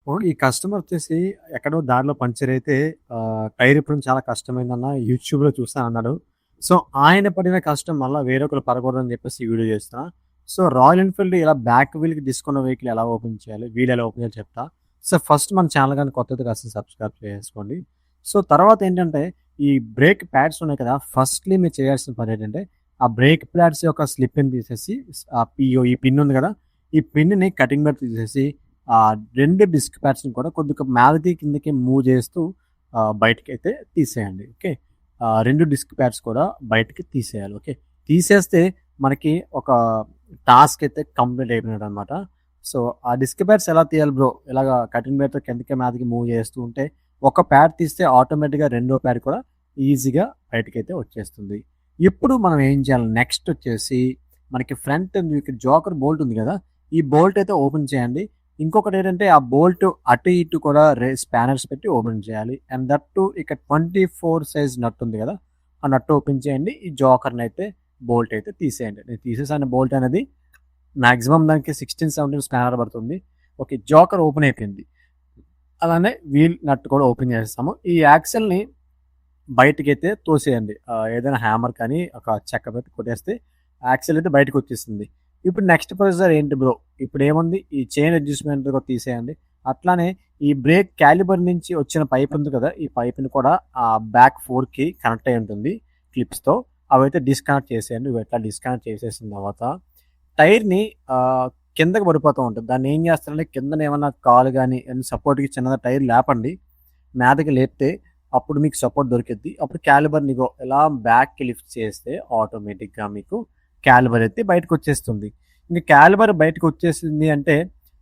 ఓహ్! ఈ కస్టమర్ వచ్చేసి ఎక్కడో దారిలో పంక్చర్ అయితే టైర్ ఇప్పడం చాలా కష్టమైందన్న యూట్యూబ్‌లో చూసా అన్నాడు. సో, ఆయన పడిన కష్టం మళ్ళా వేరొకరు పడకూడదని చెప్పేసి ఈ వీడియో చేస్తున్నా. సో, రాయల్ ఎన్‌ఫీల్డ్ ఇలా బ్యాక్ వీల్‌కి డిస్క్ వెహికల్ ఎలా ఓపెన్ చేయాలి? వీల్ ఎలా ఓపెన్ చేయాలో చెప్తా. సో, ఫస్ట్ మన ఛానల్ గాని కొత్తది కాస్త సబ్స్క్రైబ్ చేసుకోండి. సో, తర్వాత ఏంటంటే ఈ బ్రేక్ ప్యాడ్స్ ఉన్నాయి కదా! ఫస్ట్‌లీ మీరు చేయాల్సిన పనేంటంటే ఆ బ్రేక్ ప్యాడ్స్ యొక్క స్లిప్‌ని తీసేసి ఈ పిన్ ఉంది కదా! ఈ పిన్‌ని కటింగ్ బెల్ట్ తీసేసి 2 డిస్క్ ప్యాడ్స్‌ని కూడా కొద్దిగా మీదకి, కిందకి మూవ్ చేస్తూ బయటికైతే తీసేయండి. ఓకే. 2 డిస్క్ ప్యాడ్స్ కూడా బయటికి తీసేయాలి. ఓకే. తీసేస్తే మనకి ఒక టాస్క్ అయితే కంప్లీట్ అయిపోయినట్టనమాట. సో, ఆ డిస్క్ ప్యాడ్స్ ఎలా తీయాలి బ్రో? ఇలాగా కటింగ్ ప్లేట్‌తో కిందకి, మీదకి మూవ్ చేస్తూ ఉంటే ఒక ప్యాడ్ తీస్తే ఆటోమేటిక్‌గా రెండో ప్యాడ్ కూడా ఈజీగా బయటికైతే వచ్చేస్తుంది. ఇప్పుడు మనం ఏం చేయాలి? నెక్స్ట్ వచ్చేసి మనకి ఫ్రంట్ జోకర్ బోల్ట్ ఉంది కదా! ఈ బోల్ట్ అయితే ఓపెన్ చేయండి. ఇంకొకటేంటంటే ఆ బోల్ట్ అటు ఇటు కూడా స్పానర్స్ పెట్టి ఓపెన్ చేయాలి. అండ్ దట్ టూ ఇక 24 సైజ్ నట్ ఉంది కదా! ఆ నట్ ఓపెన్ చేయండి. ఈ జోకర్‌నైతే బోల్ట్ అయితే తీసేయండి. నేను తీసేసాను బోల్ట్ అనేది. మాక్సిమం దానికి 16, 17 స్పానర్ పడుతుంది. ఓకే. జోకర్ ఓపెన్ అయిపోయింది. అలానే వీల్ నట్ కూడా ఓపెన్ చేసేసాము. ఈ యాక్సెల్‌ని బయటికైతే తోసేయండి. ఏదైనా హ్యామర్ కానీ ఒక చెక్క పెట్టి కొట్టేస్తే యాక్సెల్ అయితే బయటకొచ్చేసింది. ఇప్పుడు నెక్స్ట్ ప్రొసీజర్ ఏంటి బ్రో? ఇప్పుడేముంది ఈ చైన్ అడ్జస్ట్‌మెంట్ కూడా తీసేయండి. అట్లానే ఈ బ్రేక్ క్యాలిబర్ నుంచి వచ్చిన పైప్ ఉంది కదా! ఈ పైప్‌ని కూడా బ్యాక్ ఫోర్క్‌కి కనెక్ట్ అయ్యి ఉంటుంది క్లిప్స్‌తో. అవైతే డిస్కనెక్ట్ చేసేయండి. ఇవి ఎట్లా డిస్కనెక్ట్ చేసేసిన తర్వాత టైర్‌ని కిందకి పడిపోతూ ఉంటుంది. దాన్ని ఏం చేస్తారంటే కిందనేమన్నా కాలు గాని ఏమన్నా సపోర్ట్‌కి చిన్నగా టైర్ లేపండి. మీదకి లేపితే అప్పుడు మీకు సపోర్ట్ దొరికిద్ది. అప్పుడు క్యాలిబర్‌ని ఇగో ఇలా బ్యాక్‌కి లిఫ్ట్ చేస్తే ఆటోమేటిక్‌గా మీకు క్యాలిబర్ అయితే బయటకొచ్చేస్తుంది. ఇంక క్యాలిబర్ బయటకొచ్చేసింది అంటే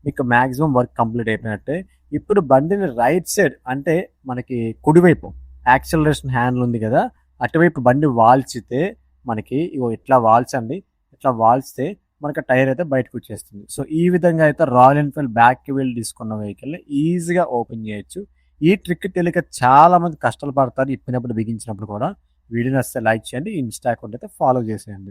మీకు మాక్సిమం వర్క్ కంప్లీట్ అయిపోయినట్టే. ఇప్పుడు బండిని రైట్ సైడ్ అంటే మనకి కుడివైపు యాక్సిలరేషన్ హ్యాండిల్ ఉంది కదా! అటువైపు బండి వాల్చితే మనకి ఇగో ఇట్లా వాల్చండి. ఇట్లా వాల్చితే మనకి టైర్ అయితే బయటకొచ్చేస్తుంది. సో, ఈ విధంగా అయితే రాయల్ ఎన్‌ఫీల్డ్ బ్యాక్ వీల్ తీసుకున్న వెహికల్‌ని ఈజీగా ఓపెన్ చేయొచ్చు. ఈ ట్రిక్ తెలియక చాలా మంది కష్టాలు పడతారు. ఇప్పినప్పుడు బిగించినప్పుడు కూడా. వీడియో నచ్చితే లైక్ చేయండి. ఇన్‌స్టా అకౌంట్ అయితే ఫాలో చేసేయండి.